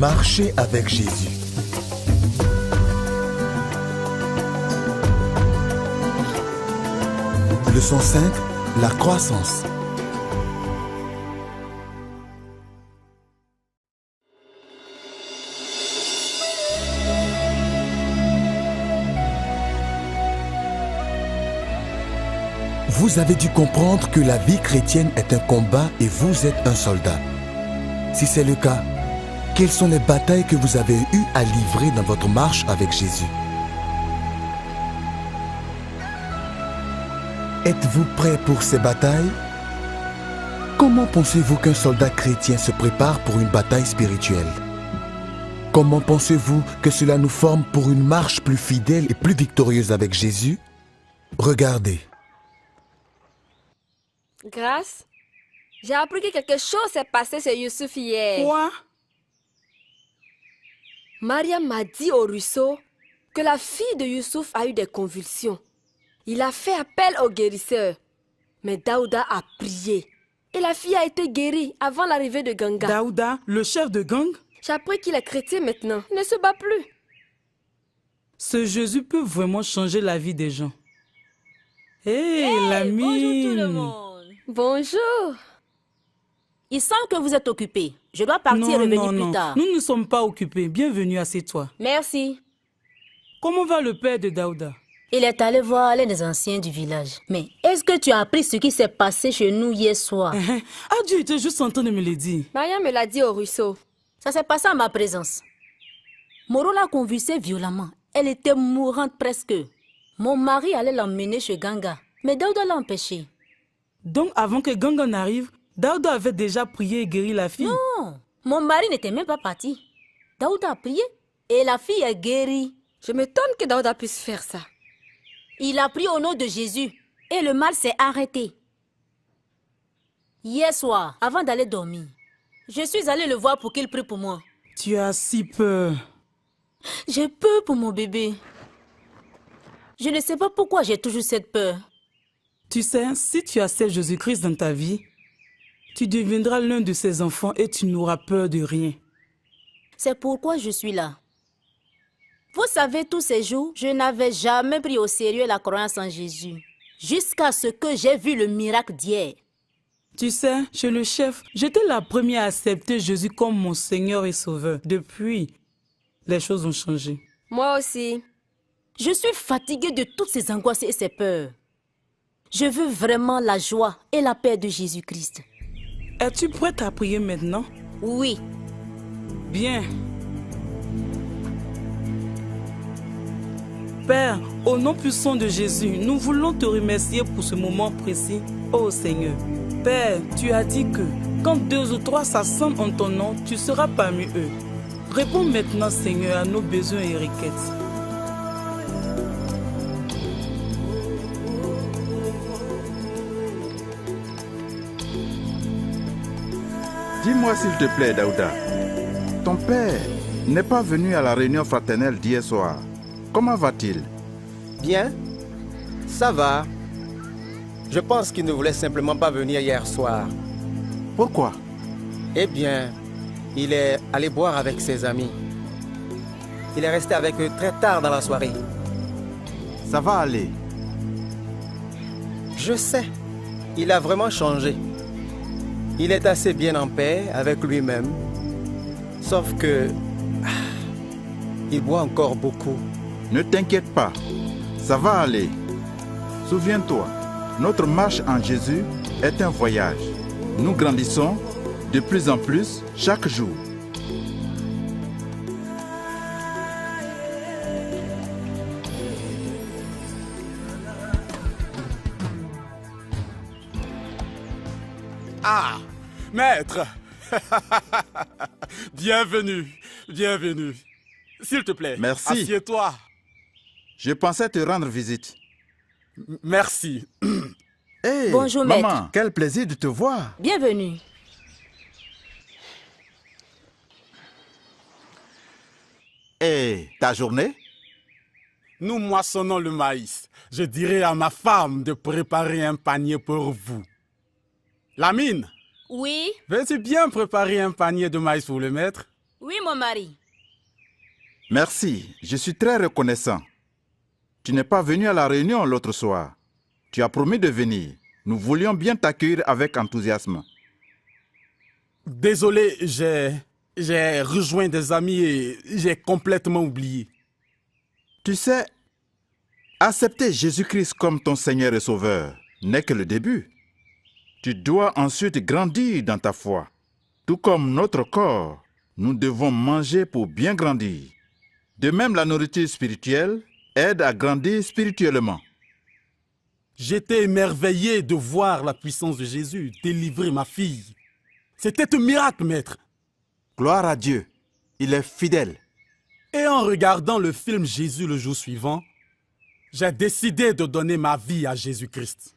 Marcher avec Jésus. Leçon 5, la croissance. Vous avez dû comprendre que la vie chrétienne est un combat et vous êtes un soldat. Si c'est le cas, quelles sont les batailles que vous avez eu à livrer dans votre marche avec Jésus? Êtes-vous prêt pour ces batailles? Comment pensez-vous qu'un soldat chrétien se prépare pour une bataille spirituelle? Comment pensez-vous que cela nous forme pour une marche plus fidèle et plus victorieuse avec Jésus? Regardez. Grâce, j'ai appris que quelque chose s'est passé chez Youssouf hier. Quoi? Mariam m'a dit au ruisseau que la fille de Youssouf a eu des convulsions. Il a fait appel au guérisseur. Mais Daouda a prié. Et la fille a été guérie avant l'arrivée de Ganga. Daouda, le chef de gang? J'ai appris qu'il est chrétien maintenant. Il ne se bat plus. Ce Jésus peut vraiment changer la vie des gens. Hey, l'ami! Bonjour tout le monde. Bonjour. Il semble que vous êtes occupé. Je dois partir et revenir plus tard. Nous ne sommes pas occupés. Bienvenue, assieds-toi. Merci. Comment va le père de Daouda? Il est allé voir l'un des anciens du village. Mais est-ce que tu as appris ce qui s'est passé chez nous hier soir? Ah, Dieu était juste en train de me le dire. Mariam me l'a dit au ruisseau. Ça s'est passé en ma présence. Moro l'a convulsée violemment. Elle était mourante presque. Mon mari allait l'emmener chez Ganga. Mais Daouda l'a empêché. Donc, avant que Ganga n'arrive, Daouda avait déjà prié et guéri la fille? Non, mon mari n'était même pas parti. Daouda a prié et la fille est guérie. Je m'étonne que Daouda puisse faire ça. Il a prié au nom de Jésus et le mal s'est arrêté. Hier soir, avant d'aller dormir, je suis allée le voir pour qu'il prie pour moi. Tu as si peur. J'ai peur pour mon bébé. Je ne sais pas pourquoi j'ai toujours cette peur. Tu sais, si tu acceptes Jésus-Christ dans ta vie, tu deviendras l'un de ses enfants et tu n'auras peur de rien. C'est pourquoi je suis là. Vous savez, tous ces jours, je n'avais jamais pris au sérieux la croyance en Jésus. Jusqu'à ce que j'ai vu le miracle d'hier. Tu sais, chez le chef, j'étais la première à accepter Jésus comme mon Seigneur et Sauveur. Depuis, les choses ont changé. Moi aussi. Je suis fatiguée de toutes ces angoisses et ces peurs. Je veux vraiment la joie et la paix de Jésus-Christ. Es-tu prête à prier maintenant? Oui. Bien. Père, au nom puissant de Jésus, nous voulons te remercier pour ce moment précis, ô Seigneur. Père, tu as dit que quand 2 ou 3 s'assemblent en ton nom, tu seras parmi eux. Réponds maintenant, Seigneur, à nos besoins et requêtes. Dis-moi s'il te plaît, Daouda. Ton père n'est pas venu à la réunion fraternelle d'hier soir. Comment va-t-il? Bien, ça va. Je pense qu'il ne voulait simplement pas venir hier soir. Pourquoi? Eh bien, il est allé boire avec ses amis. Il est resté avec eux très tard dans la soirée. Ça va aller. Je sais, il a vraiment changé. Il est assez bien en paix avec lui-même. Sauf que... il boit encore beaucoup. Ne t'inquiète pas, ça va aller. Souviens-toi, notre marche en Jésus est un voyage. Nous grandissons de plus en plus chaque jour. Ah, maître. Bienvenue, bienvenue. S'il te plaît, merci. Assieds-toi. Je pensais te rendre visite. Merci. Hey, bonjour, maman, maître. Quel plaisir de te voir. Bienvenue. Et ta journée? Nous moissonnons le maïs. Je dirai à ma femme de préparer un panier pour vous. Lamine, Oui? veux-tu bien préparer un panier de maïs pour le maître? Oui, mon mari. Merci, je suis très reconnaissant. Tu n'es pas venu à la réunion l'autre soir. Tu as promis de venir. Nous voulions bien t'accueillir avec enthousiasme. Désolé, j'ai rejoint des amis et j'ai complètement oublié. Tu sais, accepter Jésus-Christ comme ton Seigneur et Sauveur n'est que le début. Tu dois ensuite grandir dans ta foi. Tout comme notre corps, nous devons manger pour bien grandir. De même, la nourriture spirituelle aide à grandir spirituellement. J'étais émerveillé de voir la puissance de Jésus délivrer ma fille. C'était un miracle, maître. Gloire à Dieu, il est fidèle. Et en regardant le film Jésus le jour suivant, j'ai décidé de donner ma vie à Jésus-Christ.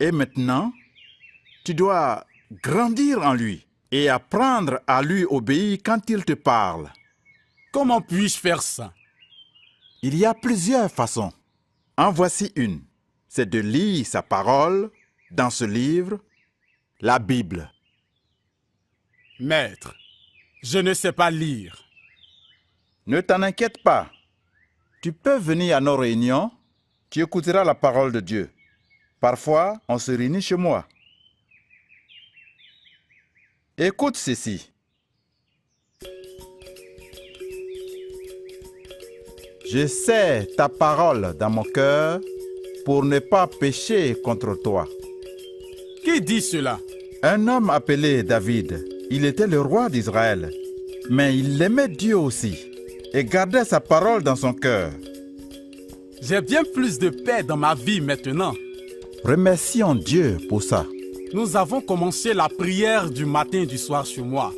Et maintenant, tu dois grandir en lui et apprendre à lui obéir quand il te parle. Comment puis-je faire ça? Il y a plusieurs façons. En voici une. C'est de lire sa parole dans ce livre, la Bible. Maître, je ne sais pas lire. Ne t'en inquiète pas. Tu peux venir à nos réunions, tu écouteras la parole de Dieu. Parfois, on se réunit chez moi. Écoute ceci. Je sais ta parole dans mon cœur pour ne pas pécher contre toi. Qui dit cela? Un homme appelé David, il était le roi d'Israël, mais il aimait Dieu aussi et gardait sa parole dans son cœur. J'ai bien plus de paix dans ma vie maintenant. Remercions Dieu pour ça. Nous avons commencé la prière du matin et du soir chez moi.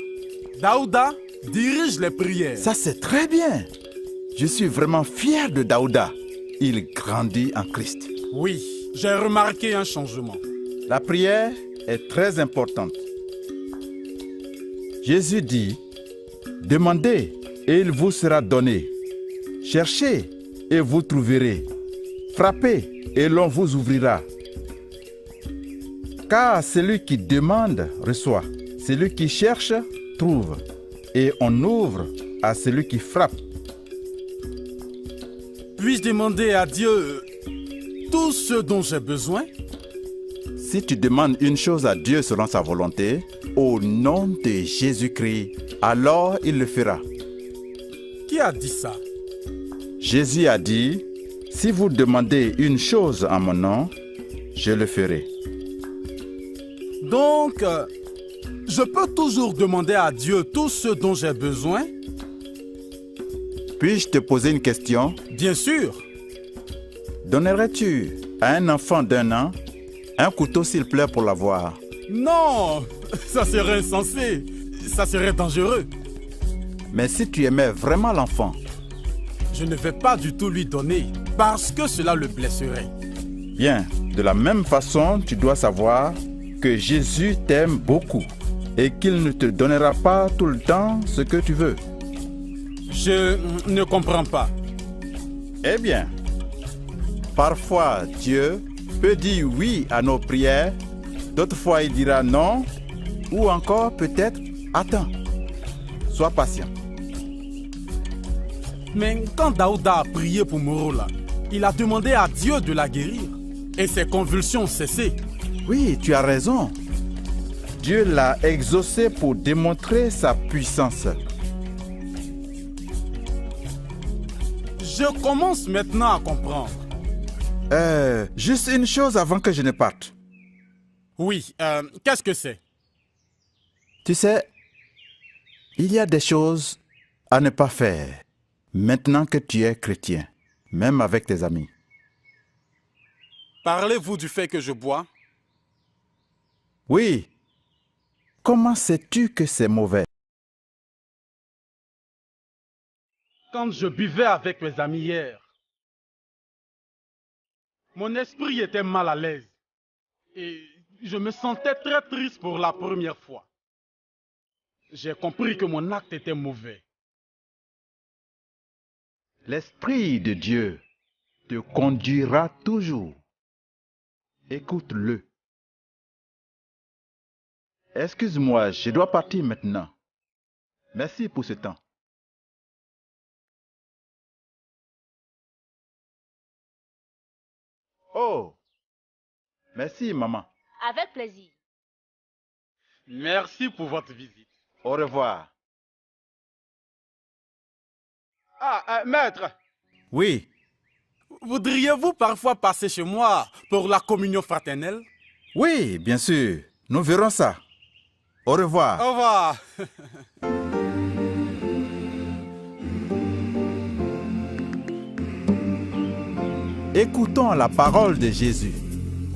Daouda dirige les prières. Ça, c'est très bien. Je suis vraiment fier de Daouda. Il grandit en Christ. Oui, j'ai remarqué un changement. La prière est très importante. Jésus dit, « Demandez et il vous sera donné. Cherchez et vous trouverez. Frappez et l'on vous ouvrira. Car celui qui demande reçoit. Celui qui cherche trouve. Et on ouvre à celui qui frappe. » Puis-je demander à Dieu tout ce dont j'ai besoin? Si tu demandes une chose à Dieu selon sa volonté, au nom de Jésus-Christ, alors il le fera. Qui a dit ça? Jésus a dit, si vous demandez une chose en mon nom, je le ferai. Donc, je peux toujours demander à Dieu tout ce dont j'ai besoin? Puis-je te poser une question? Bien sûr. Donnerais-tu à un enfant d'1 an un couteau s'il pleure pour l'avoir? Non, ça serait insensé. Ça serait dangereux. Mais si tu aimais vraiment l'enfant, je ne vais pas du tout lui donner parce que cela le blesserait. Bien, de la même façon, tu dois savoir que Jésus t'aime beaucoup et qu'il ne te donnera pas tout le temps ce que tu veux. Je ne comprends pas. Eh bien, parfois Dieu peut dire oui à nos prières, d'autres fois il dira non, ou encore peut-être attends. Sois patient. Mais quand Daouda a prié pour Morola, il a demandé à Dieu de la guérir et ses convulsions ont cessé. Oui, tu as raison. Dieu l'a exaucé pour démontrer sa puissance. Je commence maintenant à comprendre. Juste une chose avant que je ne parte. Oui, qu'est-ce que c'est? Tu sais, il y a des choses à ne pas faire maintenant que tu es chrétien, même avec tes amis. Parlez-vous du fait que je bois? Oui. Comment sais-tu que c'est mauvais? Quand je buvais avec mes amis hier, mon esprit était mal à l'aise et je me sentais très triste pour la première fois. J'ai compris que mon acte était mauvais. L'Esprit de Dieu te conduira toujours. Écoute-le. Excuse-moi, je dois partir maintenant. Merci pour ce temps. Oh, merci maman. Avec plaisir. Merci pour votre visite. Au revoir. Maître, Oui, voudriez-vous parfois passer chez moi pour la communion fraternelle? oui, bien sûr. Nous verrons ça. Au revoir. Au revoir. Écoutons la parole de Jésus.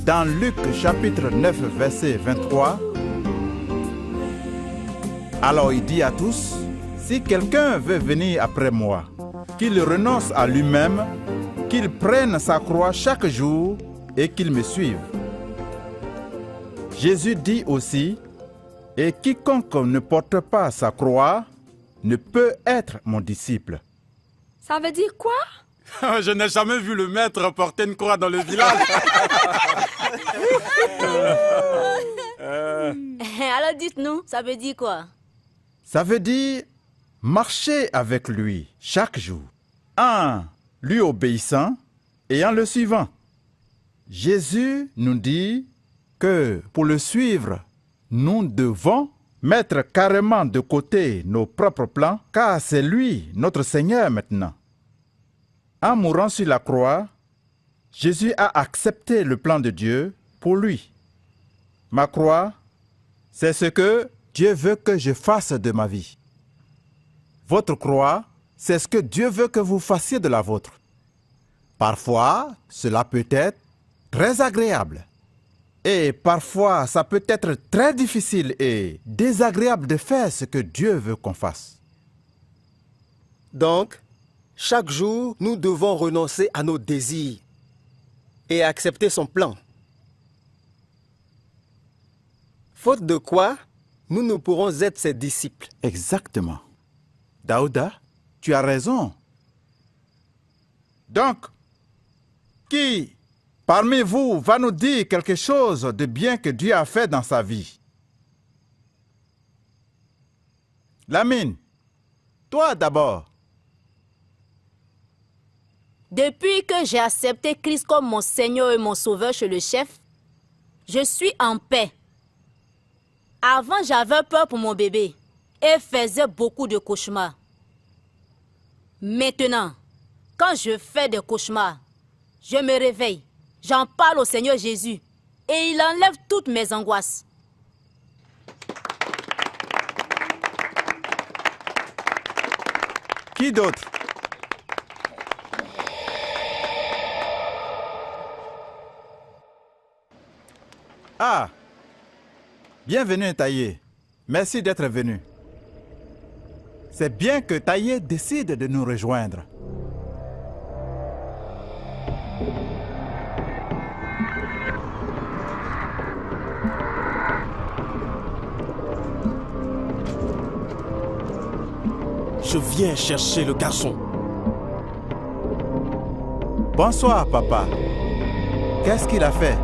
Dans Luc chapitre 9, verset 23, alors il dit à tous, si quelqu'un veut venir après moi, qu'il renonce à lui-même, qu'il prenne sa croix chaque jour et qu'il me suive. Jésus dit aussi, et quiconque ne porte pas sa croix ne peut être mon disciple. Ça veut dire quoi? Je n'ai jamais vu le maître porter une croix dans le village. Alors dites-nous, ça veut dire quoi? Ça veut dire marcher avec lui chaque jour, en lui obéissant et en le suivant. Jésus nous dit que pour le suivre, nous devons mettre carrément de côté nos propres plans, car c'est lui, notre Seigneur maintenant. En mourant sur la croix, Jésus a accepté le plan de Dieu pour lui. Ma croix, c'est ce que Dieu veut que je fasse de ma vie. Votre croix, c'est ce que Dieu veut que vous fassiez de la vôtre. Parfois, cela peut être très agréable. Et parfois, ça peut être très difficile et désagréable de faire ce que Dieu veut qu'on fasse. Donc, chaque jour, nous devons renoncer à nos désirs et accepter son plan. Faute de quoi, nous ne pourrons être ses disciples. Exactement. Daouda, tu as raison. Donc, qui parmi vous va nous dire quelque chose de bien que Dieu a fait dans sa vie? Lamine, toi d'abord. Depuis que j'ai accepté Christ comme mon Seigneur et mon Sauveur chez le chef, je suis en paix. Avant, j'avais peur pour mon bébé et faisais beaucoup de cauchemars. Maintenant, quand je fais des cauchemars, je me réveille, j'en parle au Seigneur Jésus et il enlève toutes mes angoisses. Qui d'autre? Ah, bienvenue Taïe. Merci d'être venu. C'est bien que Taïe décide de nous rejoindre. Je viens chercher le garçon. Bonsoir papa. Qu'est-ce qu'il a fait?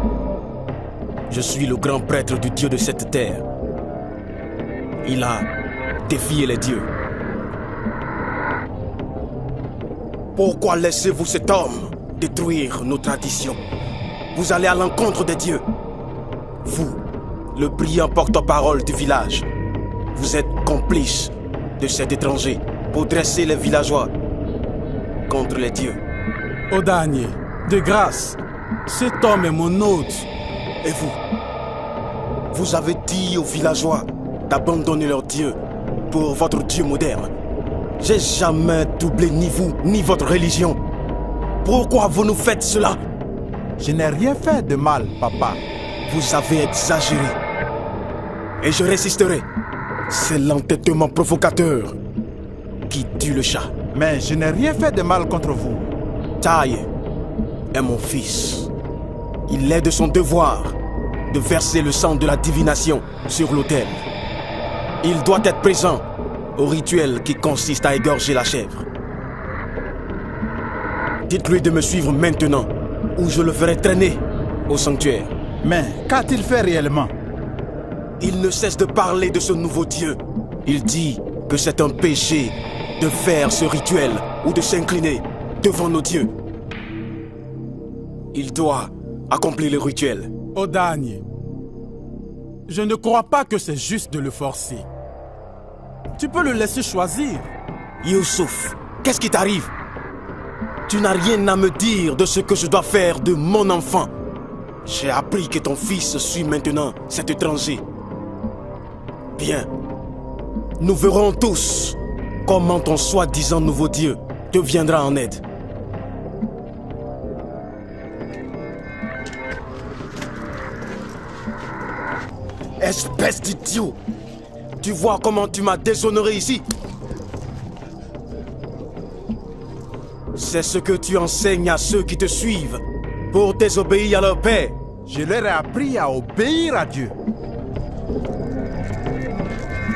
Je suis le grand prêtre du Dieu de cette terre. Il a défié les dieux. Pourquoi laissez-vous cet homme détruire nos traditions? Vous allez à l'encontre des dieux. Vous, le brillant porte-parole du village, vous êtes complice de cet étranger pour dresser les villageois contre les dieux. Odanier, de grâce, cet homme est mon hôte. Et vous, vous avez dit aux villageois d'abandonner leur Dieu pour votre Dieu moderne. J'ai jamais doublé ni vous, ni votre religion. Pourquoi vous nous faites cela? Je n'ai rien fait de mal, papa. Vous avez exagéré. Et je résisterai. C'est l'entêtement provocateur qui tue le chat. Mais je n'ai rien fait de mal contre vous. Taïe est mon fils. Il est de son devoir de verser le sang de la divination sur l'autel. Il doit être présent au rituel qui consiste à égorger la chèvre. Dites-lui de me suivre maintenant ou je le ferai traîner au sanctuaire. Mais qu'a-t-il fait réellement? Il ne cesse de parler de ce nouveau Dieu. Il dit que c'est un péché de faire ce rituel ou de s'incliner devant nos dieux. Il doit accomplir le rituel. Odagne, je ne crois pas que c'est juste de le forcer. Tu peux le laisser choisir. Youssouf, qu'est-ce qui t'arrive? Tu n'as rien à me dire de ce que je dois faire de mon enfant. J'ai appris que ton fils suit maintenant cet étranger. Bien. Nous verrons tous comment ton soi-disant nouveau Dieu te viendra en aide. Espèce d'idiot! Tu vois comment tu m'as déshonoré ici? C'est ce que tu enseignes à ceux qui te suivent pour désobéir à leur père. Je leur ai appris à obéir à Dieu.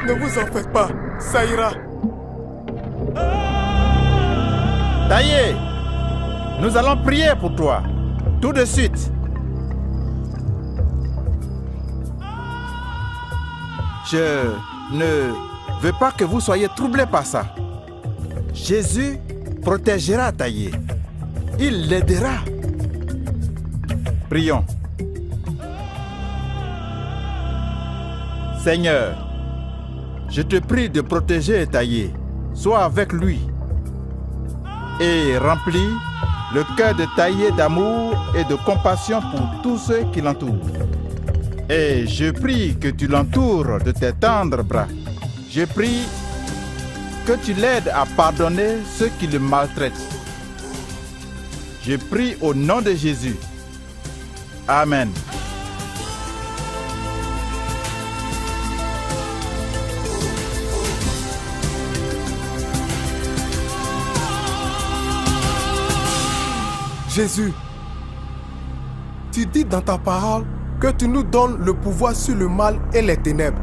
Ne vous en faites pas, ça ira. Taillé, nous allons prier pour toi, tout de suite. Je ne veux pas que vous soyez troublés par ça. Jésus protégera Taillé. Il l'aidera. Prions. Seigneur, je te prie de protéger Taillé. Sois avec lui et remplis le cœur de Taillé d'amour et de compassion pour tous ceux qui l'entourent. Et je prie que tu l'entoures de tes tendres bras. Je prie que tu l'aides à pardonner ceux qui le maltraitent. Je prie au nom de Jésus. Amen. Jésus, tu dis dans ta parole que tu nous donnes le pouvoir sur le mal et les ténèbres.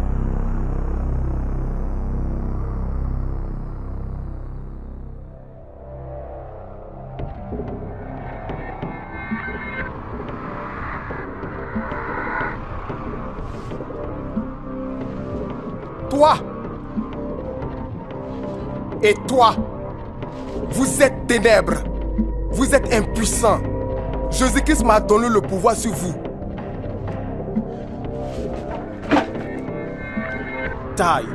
Toi et toi, vous êtes ténèbres, vous êtes impuissants. Jésus-Christ m'a donné le pouvoir sur vous. Taille.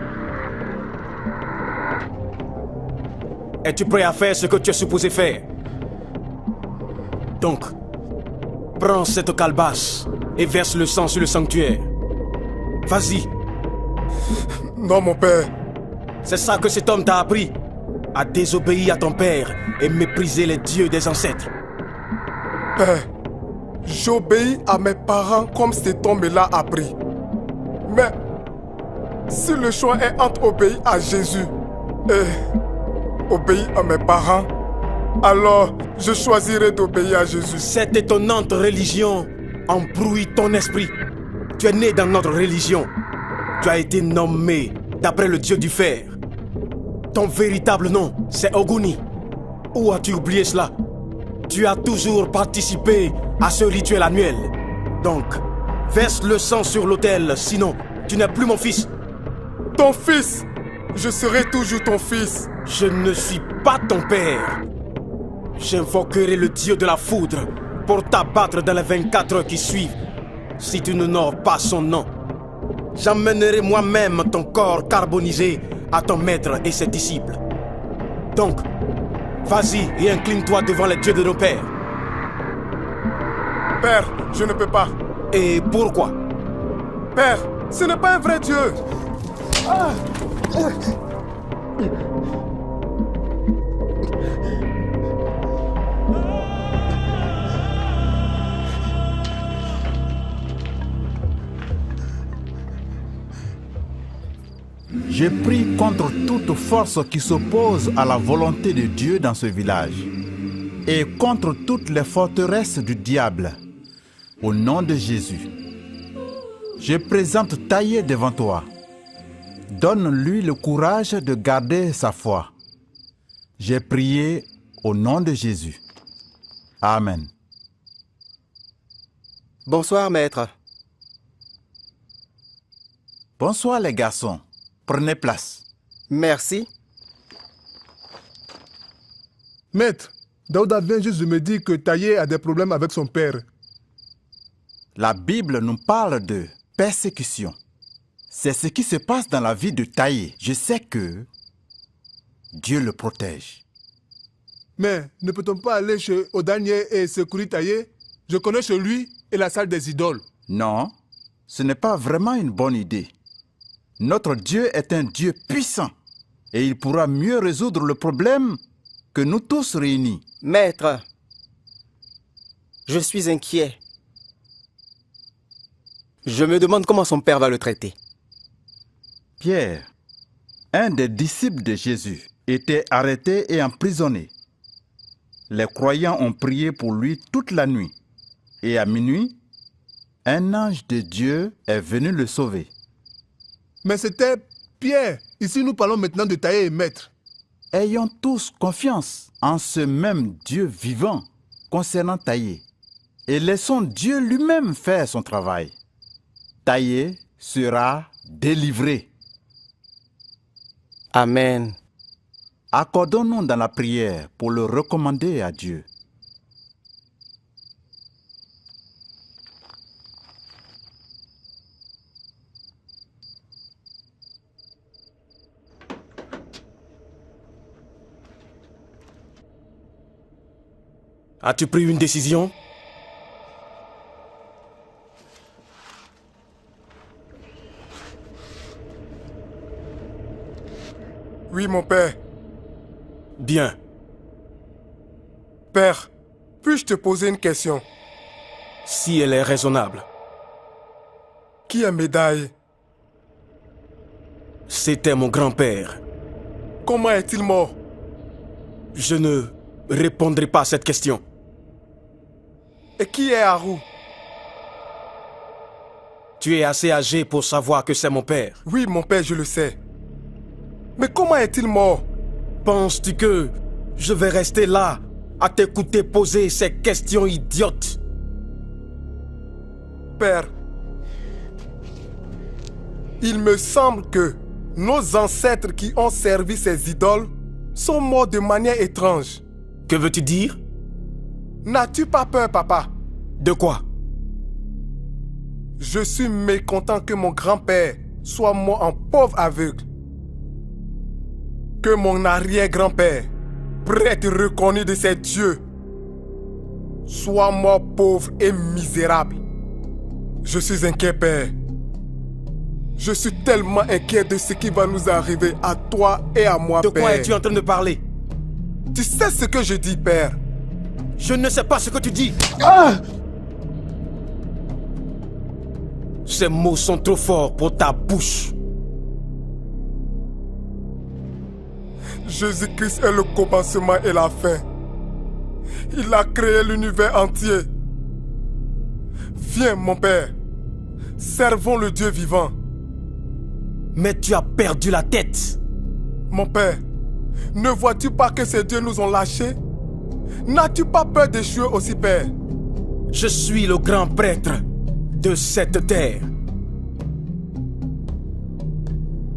Es-tu prêt à faire ce que tu es supposé faire? Donc, prends cette calebasse et verse le sang sur le sanctuaire. Vas-y. Non, mon père. C'est ça que cet homme t'a appris? À désobéir à ton père et mépriser les dieux des ancêtres. Père, j'obéis à mes parents comme cet homme l'a appris. Mais si le choix est entre obéir à Jésus et obéir à mes parents, alors je choisirai d'obéir à Jésus. Cette étonnante religion embrouille ton esprit. Tu es né dans notre religion. Tu as été nommé d'après le dieu du fer. Ton véritable nom, c'est Oguni. Où as-tu oublié cela? Tu as toujours participé à ce rituel annuel. Donc, verse le sang sur l'autel, sinon tu n'es plus mon fils. Ton fils? Je serai toujours ton fils. Je ne suis pas ton père. J'invoquerai le dieu de la foudre pour t'abattre dans les 24 heures qui suivent, si tu n'honores pas son nom. J'emmènerai moi-même ton corps carbonisé à ton maître et ses disciples. Donc, vas-y et incline-toi devant les dieux de nos pères. Père, je ne peux pas. Et pourquoi? Père, ce n'est pas un vrai Dieu. Je prie contre toute force qui s'oppose à la volonté de Dieu dans ce village et contre toutes les forteresses du diable. Au nom de Jésus, je présente Taillé devant toi. Donne-lui le courage de garder sa foi. J'ai prié au nom de Jésus. Amen. Bonsoir, maître. Bonsoir les garçons. Prenez place. Merci. Maître, Daouda vient juste de me dire que Taïe a des problèmes avec son père. La Bible nous parle de persécution. C'est ce qui se passe dans la vie de Taïe. Je sais que Dieu le protège. Mais ne peut-on pas aller chez Odanier et secourir Taïe? Je connais chez lui et la salle des idoles. Non, ce n'est pas vraiment une bonne idée. Notre Dieu est un Dieu puissant et il pourra mieux résoudre le problème que nous tous réunis. Maître, je suis inquiet. Je me demande comment son père va le traiter. Pierre, un des disciples de Jésus, était arrêté et emprisonné. Les croyants ont prié pour lui toute la nuit. Et à minuit, un ange de Dieu est venu le sauver. Mais c'était Pierre. Ici, nous parlons maintenant de Taïe et Maître. Ayons tous confiance en ce même Dieu vivant concernant Taïe. Et laissons Dieu lui-même faire son travail. Taïe sera délivré. Amen. Accordons-nous dans la prière pour le recommander à Dieu. As-tu pris une décision? Oui, mon père. Bien. Père, puis-je te poser une question? Si elle est raisonnable. Qui est Médaille? C'était mon grand-père. Comment est-il mort? Je ne répondrai pas à cette question. Et qui est Harou? Tu es assez âgé pour savoir que c'est mon père. Oui, mon père, je le sais. Mais comment est-il mort? Penses-tu que je vais rester là à t'écouter poser ces questions idiotes? Père, il me semble que nos ancêtres qui ont servi ces idoles sont morts de manière étrange. Que veux-tu dire? N'as-tu pas peur, papa? De quoi? Je suis mécontent que mon grand-père soit mort en pauvre aveugle. Que mon arrière-grand-père, prêtre reconnu de ses dieux, soit mort pauvre et misérable. Je suis inquiet, Père. Je suis tellement inquiet de ce qui va nous arriver à toi et à moi, Père. De quoi es-tu en train de parler? Tu sais ce que je dis, Père? Je ne sais pas ce que tu dis. Ah! Ces mots sont trop forts pour ta bouche. Jésus-Christ est le commencement et la fin. Il a créé l'univers entier. Viens, mon Père. Servons le Dieu vivant. Mais tu as perdu la tête. Mon Père, ne vois-tu pas que ces dieux nous ont lâchés? N'as-tu pas peur d'échouer aussi, Père? Je suis le grand prêtre de cette terre.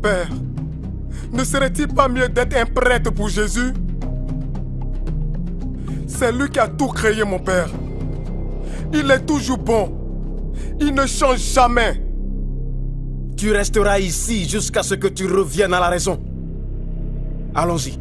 Père, ne serait-il pas mieux d'être un prêtre pour Jésus? C'est lui qui a tout créé, mon Père. Il est toujours bon. Il ne change jamais. Tu resteras ici jusqu'à ce que tu reviennes à la raison. Allons-y.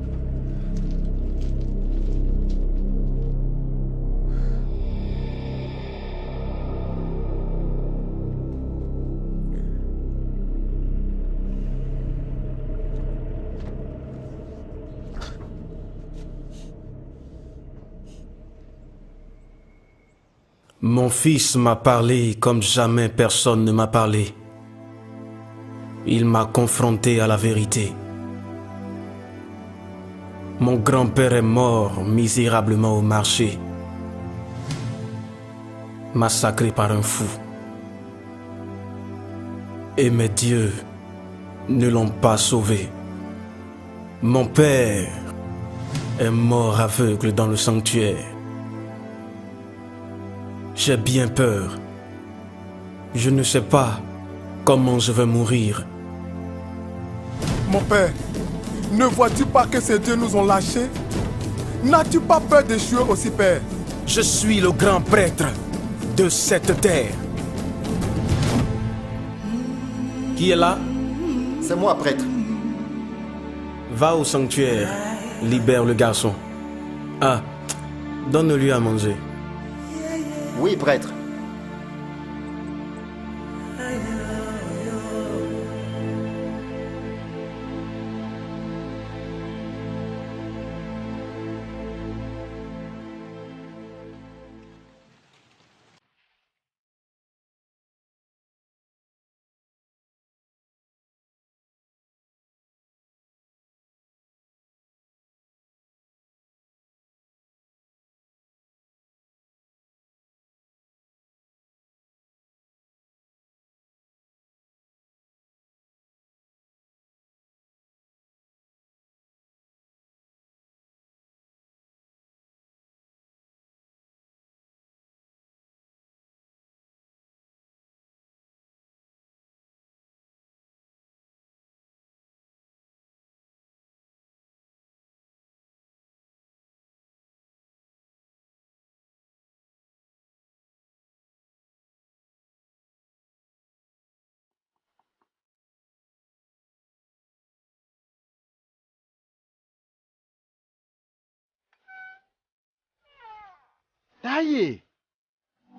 Mon fils m'a parlé comme jamais personne ne m'a parlé. Il m'a confronté à la vérité. Mon grand-père est mort misérablement au marché, massacré par un fou. Et mes dieux ne l'ont pas sauvé. Mon père est mort aveugle dans le sanctuaire. J'ai bien peur. Je ne sais pas comment je vais mourir. Mon Père, Ne vois-tu pas que ces dieux nous ont lâchés? N'as-tu pas peur d'échouer aussi, Père? Je suis le grand prêtre de cette terre. Qui est là? C'est moi, prêtre. Va au sanctuaire, libère le garçon. Ah, donne-lui à manger. Oui, prêtre. Taillé,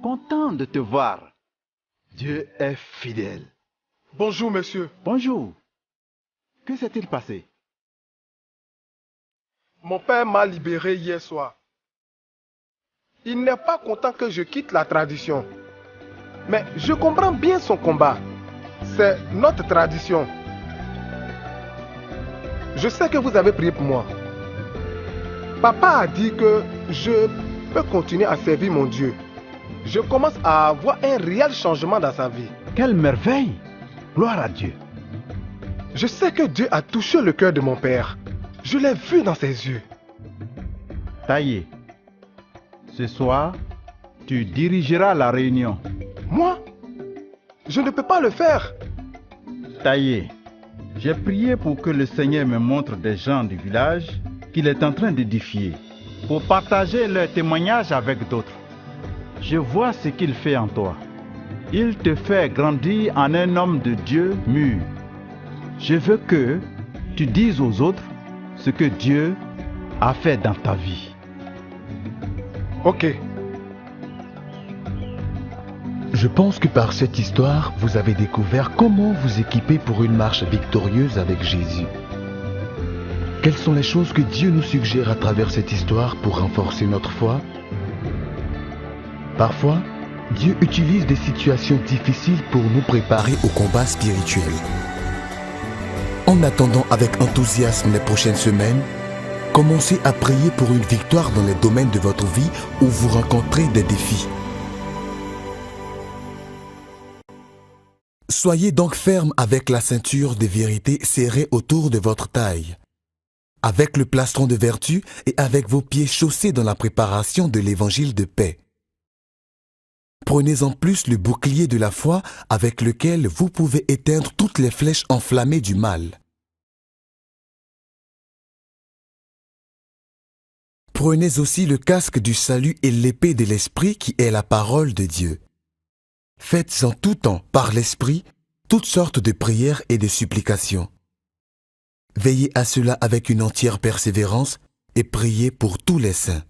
content de te voir. Dieu est fidèle. Bonjour, monsieur. Bonjour. Que s'est-il passé? Mon père m'a libéré hier soir. Il n'est pas content que je quitte la tradition. Mais je comprends bien son combat. C'est notre tradition. Je sais que vous avez prié pour moi. Papa a dit que je peux continuer à servir mon Dieu. Je commence à avoir un réel changement dans sa vie. Quelle merveille! Gloire à Dieu. Je sais que Dieu a touché le cœur de mon père. Je l'ai vu dans ses yeux. Taillé, ce soir, tu dirigeras la réunion. Moi? Je ne peux pas le faire. Taillé, j'ai prié pour que le Seigneur me montre des gens du village qu'il est en train d'édifier, pour partager leur témoignage avec d'autres. Je vois ce qu'il fait en toi. Il te fait grandir en un homme de Dieu mûr. Je veux que tu dises aux autres ce que Dieu a fait dans ta vie. Ok. Je pense que par cette histoire, vous avez découvert comment vous équiper pour une marche victorieuse avec Jésus. Quelles sont les choses que Dieu nous suggère à travers cette histoire pour renforcer notre foi? Parfois, Dieu utilise des situations difficiles pour nous préparer au combat spirituel. En attendant avec enthousiasme les prochaines semaines, commencez à prier pour une victoire dans les domaines de votre vie où vous rencontrez des défis. Soyez donc ferme avec la ceinture de vérité serrée autour de votre taille, avec le plastron de vertu et avec vos pieds chaussés dans la préparation de l'évangile de paix. Prenez en plus le bouclier de la foi avec lequel vous pouvez éteindre toutes les flèches enflammées du mal. Prenez aussi le casque du salut et l'épée de l'Esprit qui est la parole de Dieu. Faites en tout temps, par l'Esprit, toutes sortes de prières et de supplications. Veillez à cela avec une entière persévérance et priez pour tous les saints.